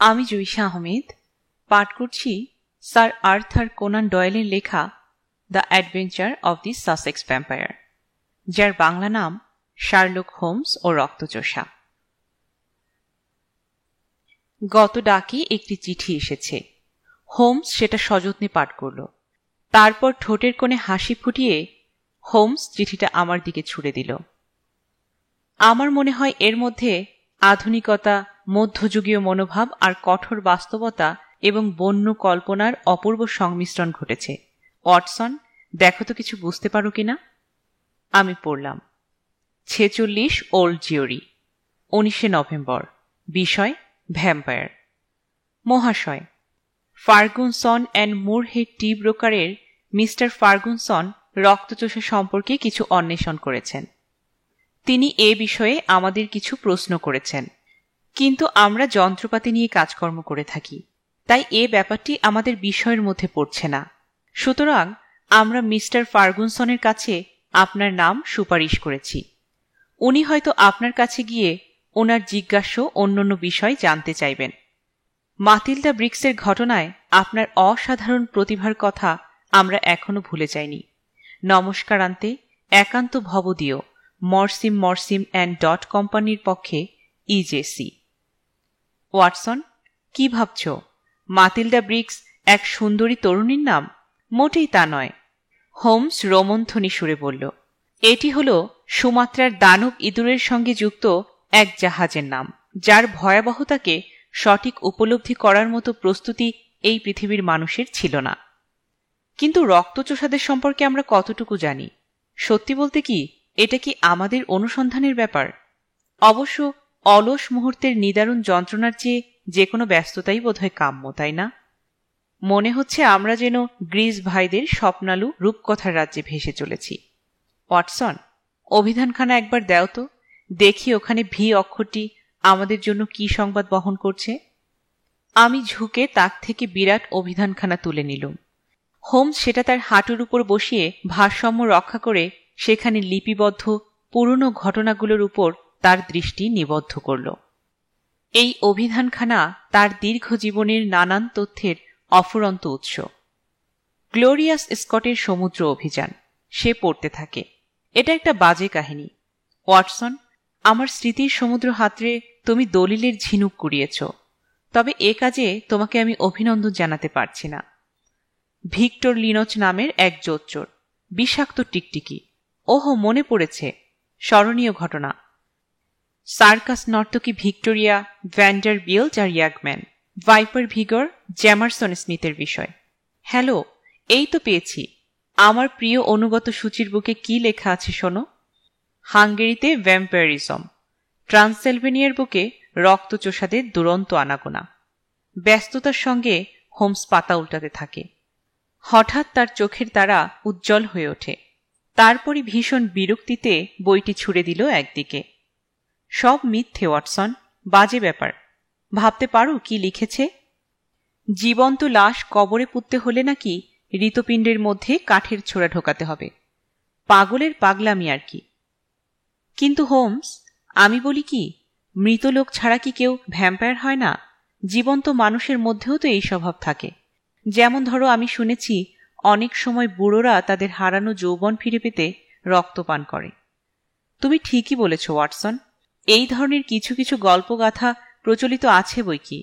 আমি জুইশা আহমেদ পাঠ করছি স্যার আর্থার কোনান ডয়েলের লেখা the adventure of the Sussex vampire, যার বাংলা নাম শার্লক হোমস ও রক্তচোষা। গত ডাকে একটি চিঠি এসেছে। হোমস সেটা সযত্নে পাঠ করল। তারপর ঠোঁটের কোণে হাসি ফুটিয়ে হোমস চিঠিটা আমার দিকে ছুড়ে দিল। আমার মনে হয় এর মধ্যে আধুনিকতা, মধ্যযুগীয় মনোভাব আর কঠোর বাস্তবতা এবং বন্য কল্পনার অপূর্ব সংমিশ্রণ ঘটেছে। ওয়াটসন, দেখো তো কিছু বুঝতে পারো কিনা। আমি পড়লাম, 46 ওল্ড জিওরি, 19শে নভেম্বর। বিষয় ভ্যাম্পায়ার। মহাশয়, ফার্গুসন অ্যান্ড মুরহেড টি ব্রোকারের মিস্টার ফার্গুসন রক্তচোষা সম্পর্কে কিছু অন্বেষণ করেছেন। তিনি এ বিষয়ে আমাদের কিছু প্রশ্ন করেছেন, কিন্তু আমরা যন্ত্রপাতি নিয়ে কাজকর্ম করে থাকি, তাই এ ব্যাপারটি আমাদের বিষয়ের মধ্যে পড়ছে না। সুতরাং আমরা মিস্টার ফার্গুসনের কাছে আপনার নাম সুপারিশ করেছি। উনি হয়তো আপনার কাছে গিয়ে ওনার জিজ্ঞাস্য অন্যান্য বিষয় জানতে চাইবেন। মাতিলদা ব্রিক্সের ঘটনায় আপনার অসাধারণ প্রতিভার কথা আমরা এখনো ভুলে যাইনি। নমস্কারান্তে একান্ত ভবদীয় মরসিম অ্যান্ড ডট কোম্পানির পক্ষে ইজেসি। ওয়াটসন, কি ভাবছ? মাতিলদা ব্রিক্স এক সুন্দরী তরুণীর নাম? মোটেই তা নয়। হোমস রোমন্থনী সুরে বলল, এটি হল সুমাত্রার দানব ইঁদুরের সঙ্গে যুক্ত এক জাহাজের নাম, যার ভয়াবহতাকে সঠিক উপলব্ধি করার মতো প্রস্তুতি এই পৃথিবীর মানুষের ছিল না। কিন্তু রক্তচোষাদের সম্পর্কে আমরা কতটুকু জানি? সত্যি বলতে কি, এটা কি আমাদের অনুসন্ধানের ব্যাপার? অবশ্য অলস মুহূর্তের নিদারুণ যন্ত্রণার চেয়ে যে কোনো ব্যস্ততাই বোধহয় কাম্য, তাই না? মনে হচ্ছে আমরা যেন গ্রিস ভাইদের স্বপ্নালু রূপকথার রাজ্যে ভেসে চলেছি। ওয়াটসন, অভিধানখানা একবার দেও তো, দেখি ওখানে ভি অক্ষরটি আমাদের জন্য কি সংবাদ বহন করছে। আমি ঝুঁকে তাক থেকে বিরাট অভিধানখানা তুলে নিলুম। হোমস সেটা তার হাঁটুর উপর বসিয়ে ভারসাম্য রক্ষা করে সেখানে লিপিবদ্ধ পুরনো ঘটনাগুলোর উপর তার দৃষ্টি নিবদ্ধ করল। এই অভিধানখানা তার দীর্ঘ জীবনের নানান তথ্যের অফুরন্ত উৎস। গ্লোরিয়াস স্কটের সমুদ্র অভিযান সে পড়তে থাকে। এটা একটা বাজে কাহিনী। ওয়াটসন, আমার স্মৃতির সমুদ্র হাতড়ে তুমি দলিলের ঝিনুক কুড়িয়েছ, তবে এ কাজে তোমাকে আমি অভিনন্দন জানাতে পারছি না। ভিক্টর লিনোচ নামের এক জোচ্চোর, বিষাক্ত টিকটিকি। ওহো, মনে পড়েছে, স্মরণীয় ঘটনা। সার্কাস নর্তকী ভিক্টোরিয়া ভ্যান্ডার বিল্ট আর ইয়াগম্যান, ভাইপার ভিগর, জ্যামারসন স্মিথের বিষয়। হ্যালো, এই তো পেয়েছি। আমার প্রিয় অনুগত সূচির বুকে কি লেখা আছে শোনো। হাঙ্গেরিতে ভ্যাম্পায়ারিজম, ট্রান্সিলভেনিয়ার বুকে রক্তচোষাদের দুরন্ত আনাগোনা। ব্যস্ততার সঙ্গে হোমস পাতা উল্টাতে থাকে। হঠাৎ তার চোখের তারা উজ্জ্বল হয়ে ওঠে। তারপরই ভীষণ বিরক্তিতে বইটি ছুড়ে দিল একদিকে। সব মিথ্যে ওয়াটসন, বাজে ব্যাপার। ভাবতে পারো কি লিখেছে? জীবন্ত লাশ কবরে পুঁততে হলে নাকি হৃৎপিণ্ডের মধ্যে কাঠের ছোড়া ঢোকাতে হবে। পাগলের পাগলামি আর কি। কিন্তু হোমস, আমি বলি কি, মৃত লোক ছাড়া কি কেউ ভ্যাম্পায়ার হয় না? জীবন্ত মানুষের মধ্যেও তো এই স্বভাব থাকে। যেমন ধরো, আমি শুনেছি অনেক সময় বুড়োরা তাদের হারানো যৌবন ফিরে পেতে রক্তপান করে। তুমি ঠিকই বলেছ ওয়াটসন, এই ধরনের কিছু কিছু গল্পগাথা প্রচলিত আছে বইকি,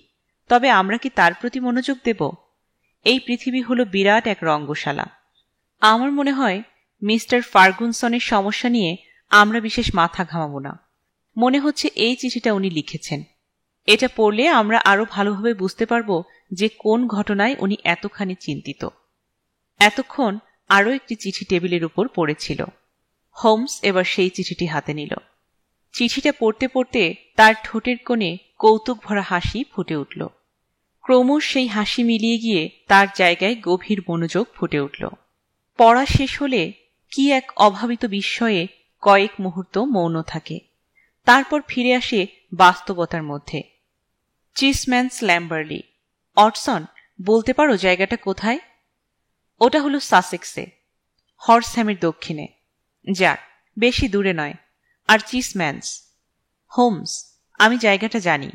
তবে আমরা কি তার প্রতি মনোযোগ দেব? এই পৃথিবী হলো বিরাট এক রঙ্গশালা। আমার মনে হয় মিস্টার ফার্গুসনের সমস্যা নিয়ে আমরা বিশেষ মাথা ঘামাব না। মনে হচ্ছে এই চিঠিটা উনি লিখেছেন। এটা পড়লে আমরা আরো ভালোভাবে বুঝতে পারব যে কোন ঘটনায় উনি এতখানি চিন্তিত। এতক্ষণ আরও একটি চিঠি টেবিলের উপর পড়েছিল। হোমস এবার সেই চিঠিটি হাতে নিল। চিঠিটা পড়তে পড়তে তার ঠোঁটের কোণে কৌতুক ভরা হাসি ফুটে উঠল। ক্রমশ সেই হাসি মিলিয়ে গিয়ে তার জায়গায় গভীর মনোযোগ ফুটে উঠল। পড়া শেষ হলে কি এক অভাবিত বিস্ময়ে কয়েক মুহূর্ত মৌন থাকে। তারপর ফিরে আসে বাস্তবতার মধ্যে। চিসম্যান স্ল্যাম্বারলি। ওয়াটসন, বলতে পারো জায়গাটা কোথায়? ওটা হলো সাসেক্সে, হর্সহ্যামের দক্ষিণে। যাক, বেশি দূরে নয়। আর চিসম্যানস? হোমস, আমি জায়গাটা জানি।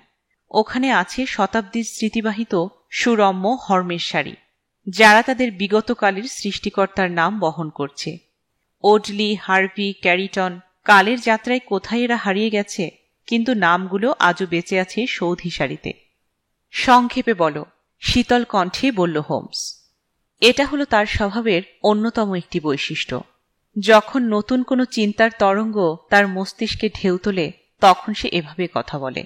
ওখানে আছে শতাব্দীর স্মৃতিবাহিত সুরম্য হর্মের শাড়ি, যারা তাদের বিগতকালের সৃষ্টিকর্তার নাম বহন করছে। ওডলি, হার্ভি, ক্যারিটন, কালের যাত্রায় কোথায় এরা হারিয়ে গেছে, কিন্তু নামগুলো আজও বেঁচে আছে সৌধি শাড়িতে। সংক্ষেপে বলো, শীতল কণ্ঠে বলল হোমস। এটা হলো তার স্বভাবের অন্যতম একটি বৈশিষ্ট্য। যখন নতুন কোনো চিন্তার তরঙ্গ তার মস্তিষ্কে ঢেউ তোলে, তখন সে এভাবে কথা বলে।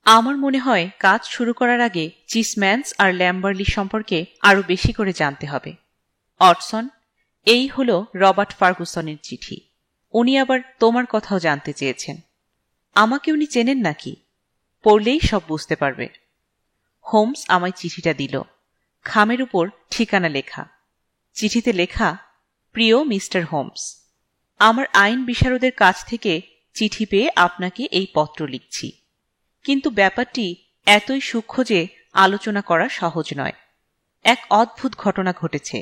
আমার মনে হয় কাজ শুরু করার আগে চিসম্যানস আর ল্যাম্বারলি সম্পর্কে আরো বেশি করে জানতে হবে। অটসন, এই হলো রবার্ট ফার্গুসনের চিঠি। উনি আবার তোমার কথাও জানতে চেয়েছেন। আমাকে উনি চেনেন নাকি? পড়লেই সব বুঝতে পারবে। হোমস আমায় চিঠিটা দিল। খামের উপর ঠিকানা লেখা। চিঠিতে লেখা, প্রিয় মিস্টার হোমস, আমার আইন বিশারদের কাছ থেকে চিঠি পেয়ে আপনাকে এই পত্র লিখছি। কিন্তু ব্যাপারটি এতই সূক্ষ্ম যে আলোচনা করা সহজ নয়। এক অদ্ভুত ঘটনা ঘটেছে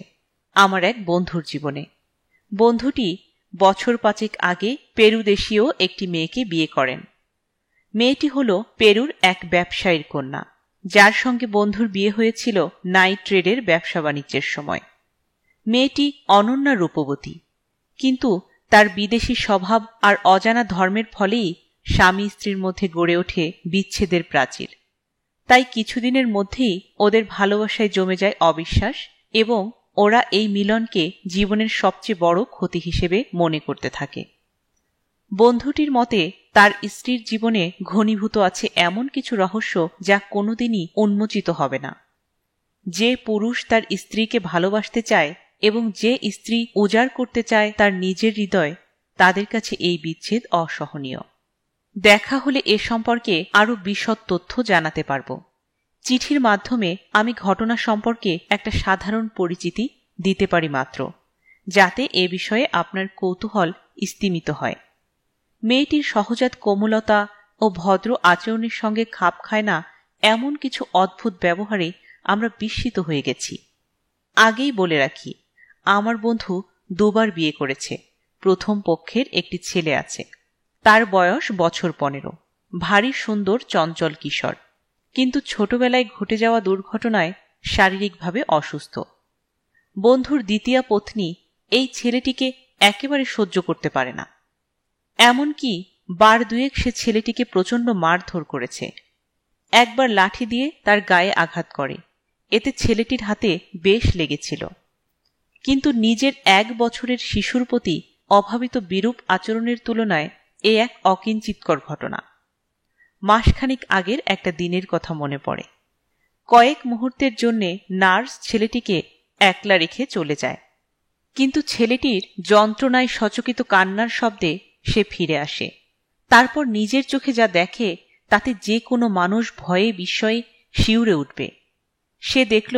আমার এক বন্ধুর জীবনে। বন্ধুটি বছর 5 আগে পেরু দেশীয় একটি মেয়েকে বিয়ে করেন। মেয়েটি হল পেরুর এক ব্যবসায়ীর কন্যা, যার সঙ্গে বন্ধুর বিয়ে হয়েছিল নাইট ট্রেডের ব্যবসা বাণিজ্যের সময়। মেয়েটি অনন্যা রূপবতী, কিন্তু তার বিদেশী স্বভাব আর অজানা ধর্মের ফলেই স্বামী স্ত্রীর মধ্যে গড়ে ওঠে বিচ্ছেদের প্রাচীর। তাই কিছুদিনের মধ্যেই ওদের ভালোবাসায় জমে যায় অবিশ্বাস, এবং ওরা এই মিলনকে জীবনের সবচেয়ে বড় ক্ষতি হিসেবে মনে করতে থাকে। বন্ধুটির মতে তার স্ত্রীর জীবনে ঘনীভূত আছে এমন কিছু রহস্য যা কোনোদিনই উন্মোচিত হবে না। যে পুরুষ তার স্ত্রীকে ভালোবাসতে চায় এবং যে স্ত্রী উজাড় করতে চায় তার নিজের হৃদয়, তাদের কাছে এই বিচ্ছেদ অসহনীয়। দেখা হলে এ সম্পর্কে আরও বিশদ তথ্য জানাতে পারব। চিঠির মাধ্যমে আমি ঘটনা সম্পর্কে একটা সাধারণ পরিচিতি দিতে পারি মাত্র, যাতে এ বিষয়ে আপনার কৌতূহল স্তিমিত হয়। মেয়েটির সহজাত কোমলতা ও ভদ্র আচরণের সঙ্গে খাপ খায় না এমন কিছু অদ্ভুত ব্যবহারে আমরা বিস্মিত হয়ে গেছি। আগেই বলে রাখি, আমার বন্ধু 2 বার বিয়ে করেছে। প্রথম পক্ষের একটি ছেলে আছে, তার বয়স বছর 15, ভারী সুন্দর চঞ্চল কিশোর, কিন্তু ছোটবেলায় ঘটে যাওয়া দুর্ঘটনায় শারীরিকভাবে অসুস্থ। বন্ধুর দ্বিতীয় পত্নী এই ছেলেটিকে একেবারে সহ্য করতে পারে না। এমনকি বার 2 সে ছেলেটিকে প্রচণ্ড মারধর করেছে। একবার লাঠি দিয়ে তার গায়ে আঘাত করে, এতে ছেলেটির হাতে বেশ লেগেছিল। কিন্তু নিজের 1 বছরের শিশুর প্রতি অভাবিত বিরূপ আচরণের তুলনায় এ এক অকিঞ্চিৎকর ঘটনা। মাসখানিক আগের একটা দিনের কথা মনে পড়ে। কয়েক মুহূর্তের জন্যে নার্স ছেলেটিকে একলা রেখে চলে যায়, কিন্তু ছেলেটির যন্ত্রণায় সচকিত কান্নার শব্দে সে ফিরে আসে। তারপর নিজের চোখে যা দেখে তাতে যে কোনো মানুষ ভয়ে বিস্ময়ে শিউরে উঠবে। সে দেখল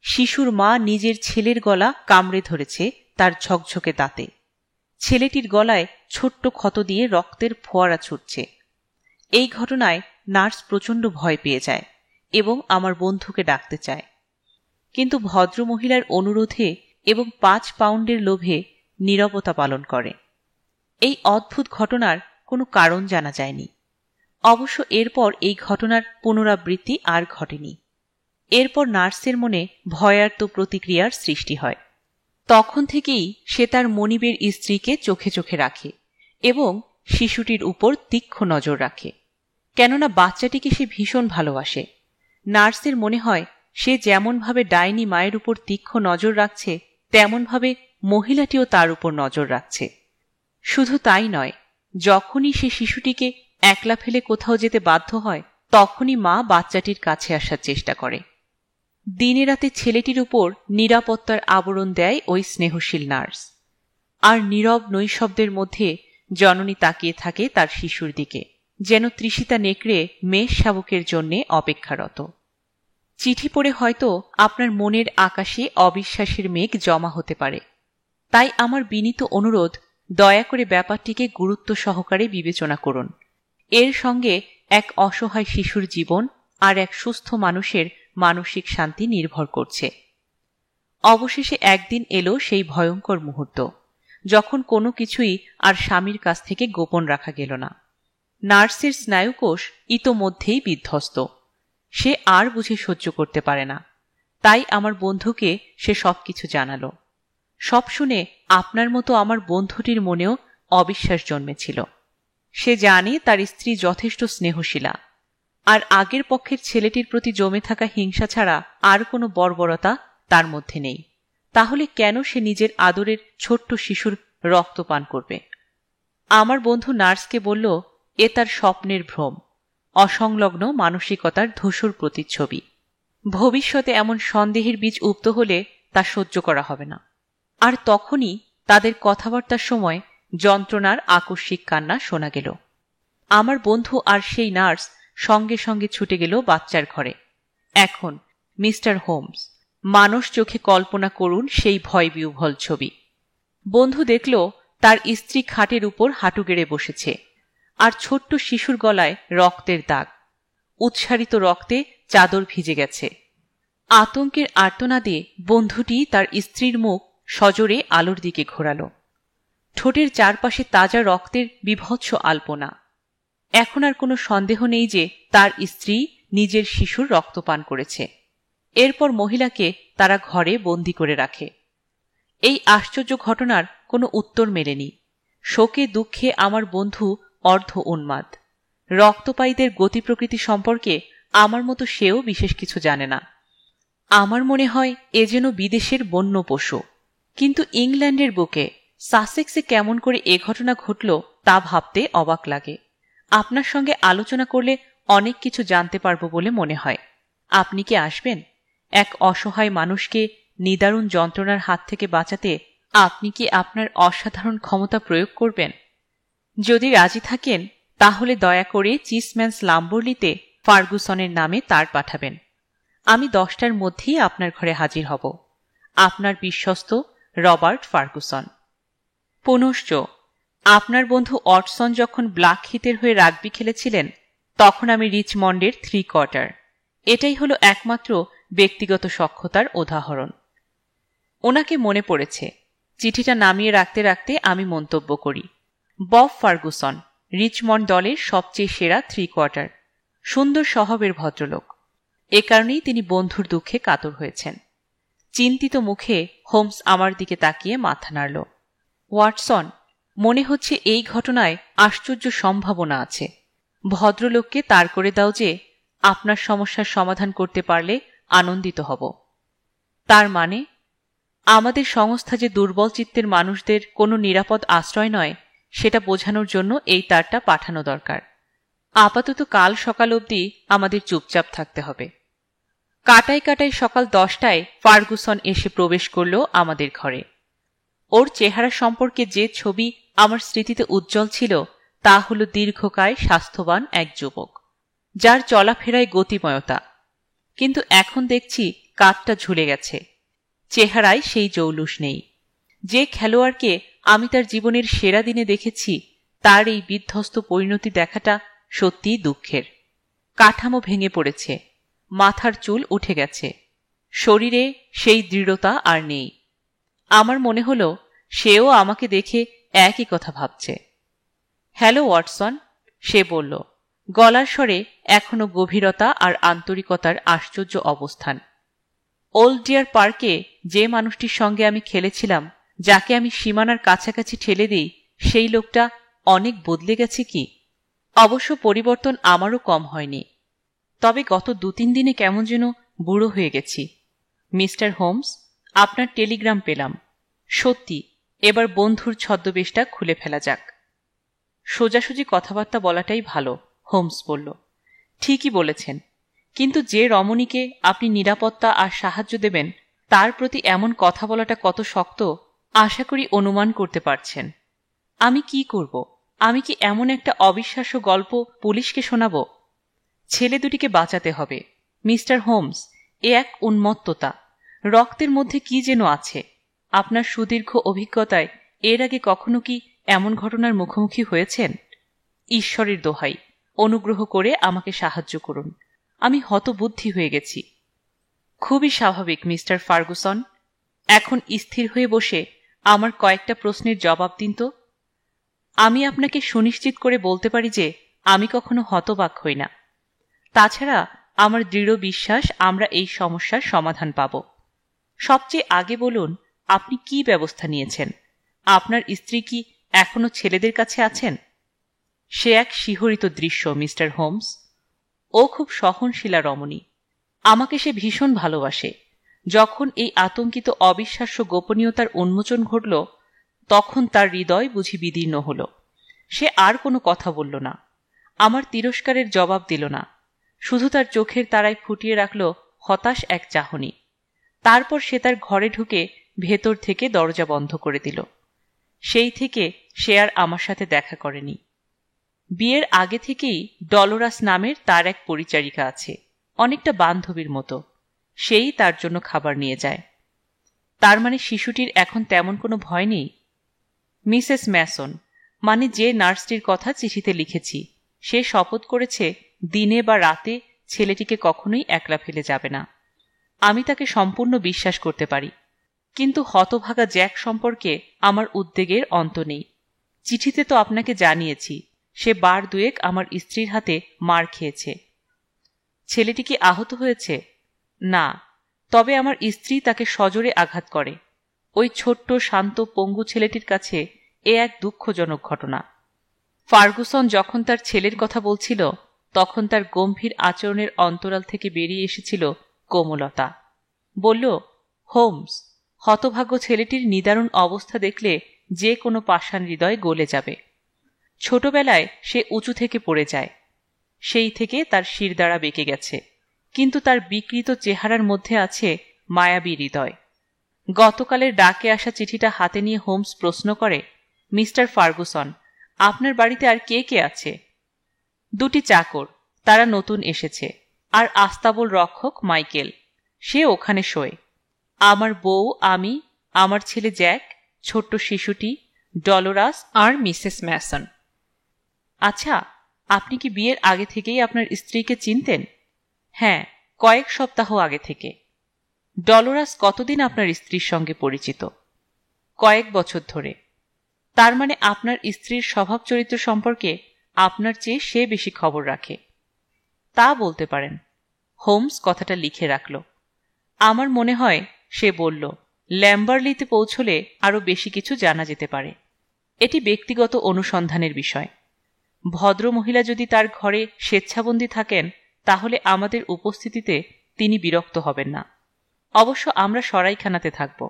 শিশুর মা নিজের ছেলের গলা কামড়ে ধরেছে তার ঝকঝকে দাঁতে। ছেলেটির গলায় ছোট্ট ক্ষত দিয়ে রক্তের ফোয়ারা ছুটছে। এই ঘটনায় নার্স প্রচণ্ড ভয় পেয়ে যায় এবং আমার বন্ধুকে ডাকতে চায়, কিন্তু ভদ্রমহিলার অনুরোধে এবং 5 পাউন্ডের লোভে নীরবতা পালন করে। এই অদ্ভুত ঘটনার কোনো কারণ জানা যায়নি। অবশ্য এরপর এই ঘটনার পুনরাবৃত্তি আর ঘটেনি। এরপর নার্সের মনে ভয়ার্ত প্রতিক্রিয়ার সৃষ্টি হয়। তখন থেকেই সে তার মনিবের স্ত্রীকে চোখে চোখে রাখে এবং শিশুটির উপর তীক্ষ্ণ নজর রাখে, কেননা বাচ্চাটিকে সে ভীষণ ভালোবাসে। নার্সের মনে হয় সে যেমনভাবে ডাইনি মায়ের উপর তীক্ষ্ণ নজর রাখছে, তেমনভাবে মহিলাটিও তার উপর নজর রাখছে। শুধু তাই নয়, যখনই সে শিশুটিকে একলা ফেলে কোথাও যেতে বাধ্য হয়, তখনই মা বাচ্চাটির কাছে আসার চেষ্টা করে। দিনে রাতে ছেলেটির উপর নিরাপত্তার আবরণ দেয় ওই স্নেহশীল নার্স। আর নীরব নৈশব্দের মধ্যে জননী তাকিয়ে থাকে তার শিশুর দিকে, যেন তৃষিতা নেকড়ে মেষ শাবকের জন্যে অপেক্ষারত। চিঠি পড়ে হয়তো আপনার মনের আকাশে অবিশ্বাসের মেঘ জমা হতে পারে। তাই আমার বিনীত অনুরোধ, দয়া করে ব্যাপারটিকে গুরুত্ব সহকারে বিবেচনা করুন। এর সঙ্গে এক অসহায় শিশুর জীবন আর এক সুস্থ মানুষের মানসিক শান্তি নির্ভর করছে। অবশেষে একদিন এলো সেই ভয়ঙ্কর মুহূর্ত, যখন কোনো কিছুই আর স্বামীর কাছ থেকে গোপন রাখা গেল না। নার্সের স্নায়ুকোষ ইতোমধ্যেই বিধ্বস্ত, সে আর বুঝে সহ্য করতে পারে না। তাই আমার বন্ধুকে সে সবকিছু জানালো। সব শুনে আপনার মতো আমার বন্ধুটির মনেও অবিশ্বাস জন্মেছিল। সে জানে তার স্ত্রী যথেষ্ট স্নেহশীলা, আর আগের পক্ষের ছেলেটির প্রতি জমে থাকা হিংসা ছাড়া আর কোনো বর্বরতা তার মধ্যে নেই। তাহলে কেন সে নিজের আদরের ছোট্ট শিশুর রক্ত পান করবে? আমার বন্ধু নার্সকে বলল, এ তার স্বপ্নের ভ্রম, অসংলগ্ন মানসিকতার ধূসর প্রতিচ্ছবি। ভবিষ্যতে এমন সন্দেহের বীজ উপ্ত হলে তা সহ্য করা হবে না। আর তখনই তাদের কথাবার্তার সময় যন্ত্রণার আকস্মিক কান্না শোনা গেল। আমার বন্ধু আর সেই নার্স সঙ্গে সঙ্গে ছুটে গেল বাচ্চার ঘরে। এখন মিস্টার হোমস, মানুষ চোখে কল্পনা করুন সেই ভয়বিহ্বল ছবি। বন্ধু দেখল তার স্ত্রী খাটের উপর হাঁটু গেড়ে বসেছে, আর ছোট্ট শিশুর গলায় রক্তের দাগ, উৎসারিত রক্তে চাদর ভিজে গেছে। আতঙ্কের আর্তনাদে বন্ধুটি তার স্ত্রীর মুখ সজোরে আলোর দিকে ঘোরাল। ঠোঁটের চারপাশে তাজা রক্তের বিভৎস আলপনা। এখন আর কোনো সন্দেহ নেই যে তার স্ত্রী নিজের শিশুর রক্তপান করেছে। এরপর মহিলাকে তারা ঘরে বন্দী করে রাখে। এই আশ্চর্য ঘটনার কোনো উত্তর মেলেনি। শোকে দুঃখে আমার বন্ধু অর্ধ উন্মাদ। রক্তপায়ীদের গতি প্রকৃতি সম্পর্কে আমার মতো সেও বিশেষ কিছু জানে না। আমার মনে হয় এ যেন বিদেশের বন্য পশু। কিন্তু ইংল্যান্ডের বুকে সাসেক্সে কেমন করে এ ঘটনা ঘটল তা ভাবতে অবাক লাগে। আপনার সঙ্গে আলোচনা করলে অনেক কিছু জানতে পারব বলে মনে হয়। আপনি কি আসবেন? এক অসহায় মানুষকে নিদারুণ যন্ত্রণার হাত থেকে বাঁচাতে আপনি কি আপনার অসাধারণ ক্ষমতা প্রয়োগ করবেন? যদি রাজি থাকেন তাহলে দয়া করে চিসম্যানস লাম্বরলিতে ফার্গুসনের নামে তার পাঠাবেন। আমি 10টার মধ্যেই আপনার ঘরে হাজির হব। আপনার বিশ্বস্ত রবার্ট ফার্গুসন। পুনশ্চ, আপনার বন্ধু ওয়াটসন যখন ব্ল্যাকহিথের হয়ে রাগবি খেলেছিলেন তখন আমি রিচমন্ডের 3/4। এটাই হলো একমাত্র ব্যক্তিগত সখ্যতার উদাহরণ। ওনাকে মনে পড়েছে। চিঠিটা নামিয়ে রাখতে রাখতে আমি মন্তব্য করি, বব ফার্গুসন রিচমন্ড দলের সবচেয়ে সেরা 3/4। সুন্দর স্বভাবের ভদ্রলোক। এ কারণেই তিনি বন্ধুর দুঃখে কাতর হয়েছেন। চিন্তিত মুখে হোমস আমার দিকে তাকিয়ে মাথা নাড়ল। ওয়াটসন, মনে হচ্ছে এই ঘটনায় আশ্চর্য সম্ভাবনা আছে। ভদ্রলোককে তার করে দাও যে আপনার সমস্যার সমাধান করতে পারলে আনন্দিত হব। তার মানে আমাদের সংস্থা যে দুর্বল চিত্তের মানুষদের কোনো নিরাপদ আশ্রয় নয় সেটা বোঝানোর জন্য এই তারটা পাঠানো দরকার। আপাতত কাল সকাল অবধি আমাদের চুপচাপ থাকতে হবে। কাটায় কাটায় সকাল 10টায় ফার্গুসন এসে প্রবেশ করল আমাদের ঘরে। ওর চেহারা সম্পর্কে যে ছবি আমার স্মৃতিতে উজ্জ্বল ছিল তা হল দীর্ঘকায় স্বাস্থ্যবান এক যুবক, যার চলাফেরায় গতিময়তা। কিন্তু এখন দেখছি কাঁধটা ঝুলে গেছে, চেহারায় সেই জৌলুস নেই। যে খেলোয়াড়কে আমি তার জীবনের সেরা দিনে দেখেছি তার এই বিধ্বস্ত পরিণতি দেখাটা সত্যিই দুঃখের। কাঠামো ভেঙে পড়েছে, মাথার চুল উঠে গেছে, শরীরে সেই দৃঢ়তা আর নেই। আমার মনে হলো সেও আমাকে দেখে একই কথা ভাবছে। হ্যালো ওয়াটসন, সে বলল, গলার স্বরে এখনো গভীরতা আর আন্তরিকতার আশ্চর্য অবস্থান। ওল্ড ডিয়ার পার্কে যে মানুষটির সঙ্গে আমি খেলেছিলাম, যাকে আমি সীমানার কাছাকাছি ঠেলে দিই, সেই লোকটা অনেক বদলে গেছে কি? অবশ্য পরিবর্তন আমারও কম হয়নি, তবে গত 2-3 দিনে কেমন যেন বুড়ো হয়ে গেছি। মিস্টার হোমস, আপনার টেলিগ্রাম পেলাম। সত্যি এবার বন্ধুর ছদ্মবেশটা খুলে ফেলা যাক। সোজাসুজি কথাবার্তা বলাটাই ভালো, হোমস বলল। ঠিকই বলেছেন, কিন্তু যে রমণীকে আপনি নিরাপত্তা আর সাহায্য দেবেন তার প্রতি এমন কথা বলাটা কত শক্ত আশা করি অনুমান করতে পারছেন। আমি কি করব? আমি কি এমন একটা অবিশ্বাস্য গল্প পুলিশকে শোনাব? ছেলে দুটিকে বাঁচাতে হবে মিস্টার হোমস। এ এক উন্মত্ততা, রক্তের মধ্যে কি যেন আছে। আপনার সুদীর্ঘ অভিজ্ঞতায় এর আগে কখনো কি এমন ঘটনার মুখোমুখি হয়েছেন? ঈশ্বরের দোহাই, অনুগ্রহ করে আমাকে সাহায্য করুন। আমি হতবুদ্ধি হয়ে গেছি। খুবই স্বাভাবিক মিস্টার ফার্গুসন। এখন স্থির হয়ে বসে আমার কয়েকটা প্রশ্নের জবাব দিন তো। আমি আপনাকে সুনিশ্চিত করে বলতে পারি যে আমি কখনো হতবাক হই না। তাছাড়া আমার দৃঢ় বিশ্বাস আমরা এই সমস্যার সমাধান পাব। সবচেয়ে আগে বলুন, আপনি কি ব্যবস্থা নিয়েছেন? আপনার স্ত্রী কি এখনো ছেলেদের কাছে আছেন? সে এক শিহরিত দৃশ্য, মিস্টার হোমস। ও খুব সহনশীলা রমণী। আমাকে সে ভীষণ ভালোবাসে। যখন এই আতঙ্কিত অবিশ্বাস্য গোপনীয়তার উন্মোচন ঘটল, তখন তার হৃদয় বুঝি বিদীর্ণ হল। সে আর কোনো কথা বলল না, আমার তিরস্কারের জবাব দিল না, শুধু তার চোখের তারায় ফুটিয়ে রাখল হতাশ এক চাহনি। তারপর সে তার ঘরে ঢুকে ভেতর থেকে দরজা বন্ধ করে দিল। সেই থেকে সে আর আমার সাথে দেখা করেনি। বিয়ের আগে থেকেই ডলোরাস নামের তার এক পরিচারিকা আছে, অনেকটা বান্ধবীর মতো। সেই তার জন্য খাবার নিয়ে যায়। তার মানে শিশুটির এখন তেমন কোনো ভয় নেই? মিসেস ম্যাসন, মানে যে নার্সটির কথা চিঠিতে লিখেছি, সে শপথ করেছে দিনে বা রাতে ছেলেটিকে কখনোই একলা ফেলে যাবে না। আমি তাকে সম্পূর্ণ বিশ্বাস করতে পারি, কিন্তু হতভাগা জ্যাক সম্পর্কে আমার উদ্বেগের অন্ত নেই। চিঠিতে তো আপনাকে জানিয়েছি সে বার দুয়েক আমার স্ত্রীর হাতে মার খেয়েছে। ছেলেটি কি আহত হয়েছে? না, তবে আমার স্ত্রী তাকে সজোরে আঘাত করে। ওই ছোট্ট শান্ত পঙ্গু ছেলেটির কাছে এ এক দুঃখজনক ঘটনা। ফার্গুসন যখন তার ছেলের কথা বলছিল, তখন তার গম্ভীর আচরণের অন্তরাল থেকে বেরিয়ে এসেছিল কোমলতা। বলল, হোমস, হতভাগ্য ছেলেটির নিদারুণ অবস্থা দেখলে যে কোনো পাষাণ হৃদয় গলে যাবে। ছোটবেলায় সে উঁচু থেকে পড়ে যায়, সেই থেকে তার শিরদাঁড়া বেঁকে গেছে, কিন্তু তার বিকৃত চেহারার মধ্যে আছে মায়াবী হৃদয়। গতকালের ডাকে আসা চিঠিটা হাতে নিয়ে হোমস প্রশ্ন করে, মিস্টার ফার্গুসন, আপনার বাড়িতে আর কে কে আছে? 2টি চাকর, তারা নতুন এসেছে, আর আস্তাবল রক্ষক মাইকেল, সে ওখানে শোয়। আমার বউ, আমি, আমার ছেলে জ্যাক, ছোট্ট শিশুটি, ডলোরাস আর মিসেস ম্যাসন। আচ্ছা, আপনি কি বিয়ের আগে থেকেই আপনার স্ত্রীকে চিনতেন? হ্যাঁ, কয়েক সপ্তাহ আগে থেকে। ডলোরাস কতদিন আপনার স্ত্রীর সঙ্গে পরিচিত? কয়েক বছর ধরে। তার মানে আপনার স্ত্রীর স্বভাব চরিত্র সম্পর্কে আপনার চেয়ে সে বেশি খবর রাখে। তা বলতে পারেন। হোমস কথাটা লিখে রাখল। আমার মনে হয় সে বলল, ল্যাম্বারলিতে পৌঁছলে আরও বেশি কিছু জানা যেতে পারে। এটি ব্যক্তিগত অনুসন্ধানের বিষয়। ভদ্রমহিলা যদি তার ঘরে স্বেচ্ছাবন্দী থাকেন, তাহলে আমাদের উপস্থিতিতে তিনি বিরক্ত হবেন না। অবশ্য আমরা সরাইখানাতে থাকব।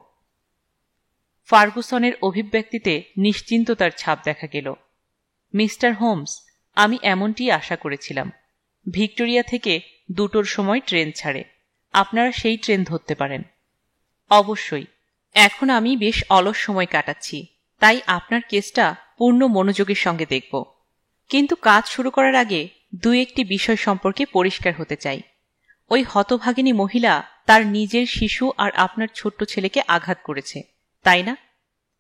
ফার্গুসনের অভিব্যক্তিতে নিশ্চিন্ততার ছাপ দেখা গেল। মিস্টার হোমস, আমি এমনটি আশা করেছিলাম। ভিক্টোরিয়া থেকে 2টোর সময় ট্রেন ছাড়ে, আপনারা সেই ট্রেন ধরতে পারেন। অবশ্যই। এখন আমি বেশ অলস সময় কাটাচ্ছি, তাই আপনার কেসটা পূর্ণ মনোযোগের সঙ্গে দেখব। কিন্তু কাজ শুরু করার আগে 2-1টি বিষয় সম্পর্কে পরিষ্কার হতে চাই। ওই হতভাগিনী মহিলা তার নিজের শিশু আর আপনার ছোট্ট ছেলেকে আঘাত করেছে, তাই না?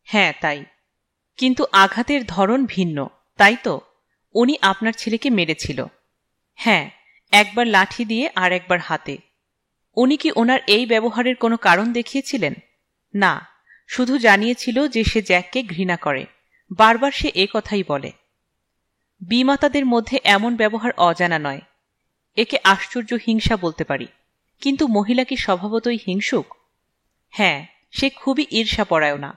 হ্যাঁ, তাই। কিন্তু আঘাতের ধরন ভিন্ন, তাই তো? উনি আপনার ছেলেকে মেরেছিল। হ্যাঁ, একবার লাঠি দিয়ে আর একবার হাতে। উনি কি ওনার এই ব্যবহারের কোনো কারণ দেখিয়েছিলেন? না, শুধু জানিয়েছিল যে সে জ্যাককে ঘৃণা করে। বারবার সে কথাই বলে। বিমাতাদের মধ্যে এমন ব্যবহার অজানা নয়। একে আশ্চর্য হিংসা বলতে পারি। কিন্তু মহিলা কি স্বভাবতই হিংসুক? হ্যাঁ, সে খুবই ঈর্ষাপরায়ণা।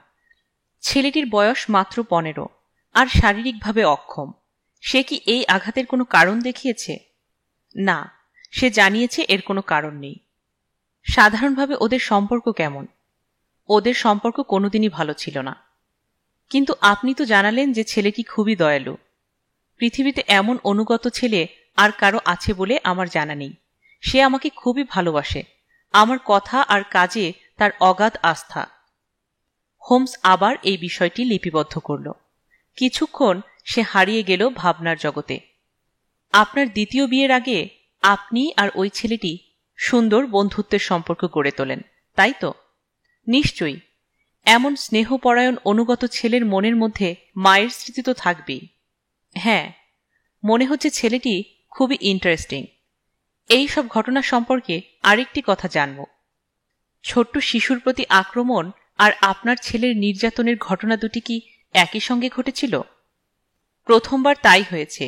ছেলেটির বয়স মাত্র 15 আর শারীরিকভাবে অক্ষম। সে কি এই আঘাতের কোনো কারণ দেখিয়েছে? না, সে জানিয়েছে এর কোনো কারণ নেই। সাধারণভাবে ওদের সম্পর্ক কেমন? ওদের সম্পর্ক কোনোদিনই ভালো ছিল না। কিন্তু আপনি তো জানালেন যে ছেলেটি খুবই দয়ালু। পৃথিবীতে এমন অনুগত ছেলে আর কারো আছে বলে আমার জানা নেই। সে আমাকে খুবই ভালোবাসে। আমার কথা আর কাজে তার অগাধ আস্থা। হোমস আবার এই বিষয়টি লিপিবদ্ধ করল। কিছুক্ষণ সে হারিয়ে গেল ভাবনার জগতে। আপনার দ্বিতীয় বিয়ের আগে আপনি আর ওই ছেলেটি সুন্দর বন্ধুত্বের সম্পর্ক গড়ে তোলেন, তাই তো? নিশ্চয়ই। এমন স্নেহপরায়ণ অনুগত ছেলের মনের মধ্যে মায়ের স্মৃতি তো থাকবেই। হ্যাঁ, মনে হচ্ছে ছেলেটি খুবই ইন্টারেস্টিং। এই সব ঘটনা সম্পর্কে আরেকটি কথা জানব। ছোট্ট শিশুর প্রতি আক্রমণ আর আপনার ছেলের নির্যাতনের ঘটনা দুটি কি একই সঙ্গে ঘটেছিল? প্রথমবার তাই হয়েছে।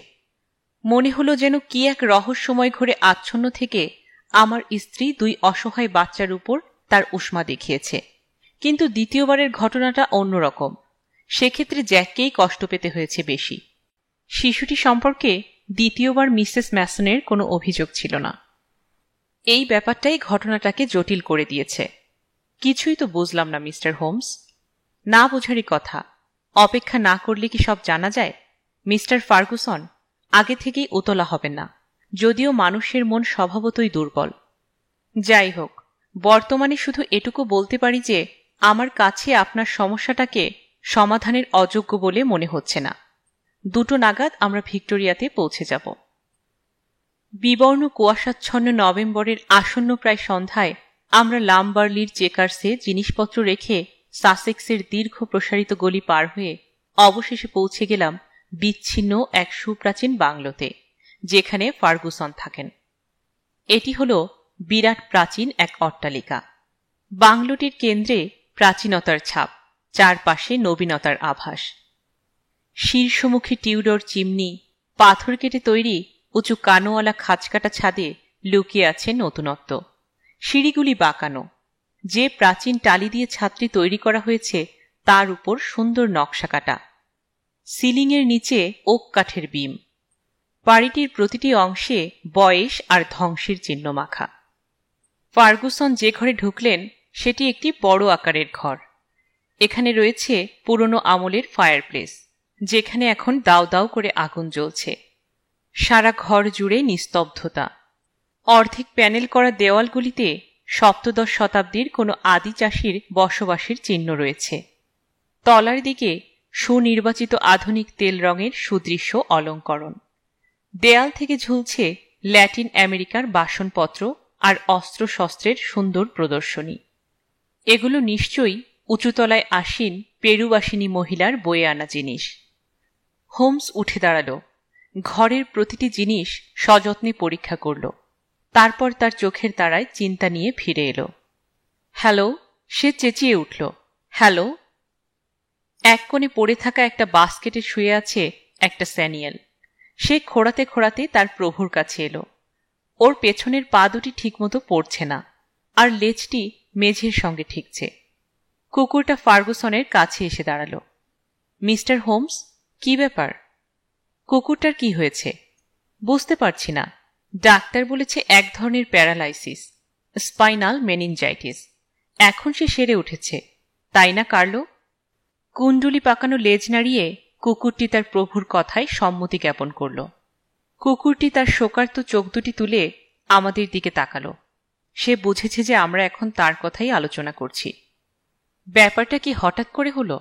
মনে হলো যেন কি এক রহস্যময় ঘরে আচ্ছন্ন থেকে আমার স্ত্রী 2 অসহায় বাচ্চার উপর তার উষ্মা দেখিয়েছে। কিন্তু দ্বিতীয়বারের ঘটনাটা অন্যরকম। সেক্ষেত্রে জ্যাককেই কষ্ট পেতে হয়েছে বেশি। শিশুটি সম্পর্কে দ্বিতীয়বার মিসেস ম্যাসনের কোনো অভিযোগ ছিল না। এই ব্যাপারটাই ঘটনাটাকে জটিল করে দিয়েছে। কিছুই তো বুঝলাম না মিস্টার হোমস। না বোঝারই কথা। অপেক্ষা না করলে কি সব জানা যায়? মিস্টার ফার্গুসন, আগে থেকেই উতলা হবেন না, যদিও মানুষের মন স্বভাবতই দুর্বল। যাই হোক, বর্তমানে শুধু এটুকু বলতে পারি যে আমার কাছে আপনার সমস্যাটাকে সমাধানের অযোগ্য বলে মনে হচ্ছে না। 2টো নাগাদ আমরা ভিক্টোরিয়াতে পৌঁছে যাব। বিবর্ণ কুয়াশাচ্ছন্ন নভেম্বরের আসন্ন প্রায় সন্ধ্যায় আমরা লামবার্লির চেকার্সে জিনিসপত্র রেখে সাসেক্সের দীর্ঘ প্রসারিত গলি পার হয়ে অবশেষে পৌঁছে গেলাম বিচ্ছিন্ন এক সুপ্রাচীন বাংলোতে, যেখানে ফার্গুসন থাকেন। এটি হল বিরাট প্রাচীন এক অট্টালিকা। বাংলোটির কেন্দ্রে প্রাচীনতার ছাপ, চারপাশে নবীনতার আভাস। শীর্ষমুখী টিউডর চিমনি, পাথর কেটে তৈরি উঁচু কানোওয়ালা খাঁজকাটা ছাদে লুকিয়ে আছে নতুনত্ব। সিঁড়িগুলি বাঁকানো। যে প্রাচীন টালি দিয়ে ছাদটি তৈরি করা হয়েছে তার উপর সুন্দর নকশা কাটা। সিলিংয়ের নিচে ওক কাঠের বিম। বাড়িটির প্রতিটি অংশে বয়স আর ধ্বংসের চিহ্ন মাখা। ফার্গুসন যে ঘরে ঢুকলেন সেটি একটি বড় আকারের ঘর। এখানে রয়েছে পুরনো আমলের ফায়ারপ্লেস, যেখানে এখন দাউ দাউ করে আগুন জ্বলছে। সারা ঘর জুড়ে নিস্তব্ধতা। অর্ধেক প্যানেল করা দেওয়ালগুলিতে 17 শতাব্দীর কোনো আদি চাষির বসবাসের চিহ্ন রয়েছে। তলার দিকে সুনির্বাচিত আধুনিক তেল রঙের সুদৃশ্য অলঙ্করণ। দেয়াল থেকে ঝুলছে ল্যাটিন আমেরিকার বাসনপত্র আর অস্ত্রশস্ত্রের সুন্দর প্রদর্শনী। এগুলো নিশ্চয়ই উঁচুতলায় আসীন পেরুবাসিনী মহিলার বয়ে আনা জিনিস। হোমস উঠে দাঁড়াল। ঘরের প্রতিটি জিনিস সযত্নে পরীক্ষা করল। তারপর তার চোখের তারায় চিন্তা নিয়ে ফিরে এলো। হ্যালো, সে চেঁচিয়ে উঠল। হ্যালো। এক কোণে পড়ে থাকা একটা বাস্কেটে শুয়ে আছে একটা স্যানিয়েল। সে খোঁড়াতে খোঁড়াতে তার প্রভুর কাছে এলো। ওর পেছনের পা দুটি ঠিকমতো পড়ছে না, আর লেজটি মেঝের সঙ্গে ঠেকছে। কুকুরটা ফার্গুসনের কাছে এসে দাঁড়াল। মিস্টার হোমস, কি ব্যাপার? কুকুরটার কি হয়েছে? বুঝতে পারছি না। ডাক্তার বলেছে এক ধরনের প্যারালাইসিস, স্পাইনাল মেনিনজাইটিস। এখন সে সেরে উঠেছে, তাই না কার্লো? কুণ্ডুলি পাকানো লেজ নাড়িয়ে কুকুরটি তার প্রভুর কথায় সম্মতি জ্ঞাপন করল। কুকুরটি তার শোকার্ত চোখ দুটি তুলে আমাদের দিকে তাকালো। সে বুঝেছে যে আমরা এখন তার কথাই আলোচনা করছি। ব্যাপারটা কি হঠাৎ করে হলো?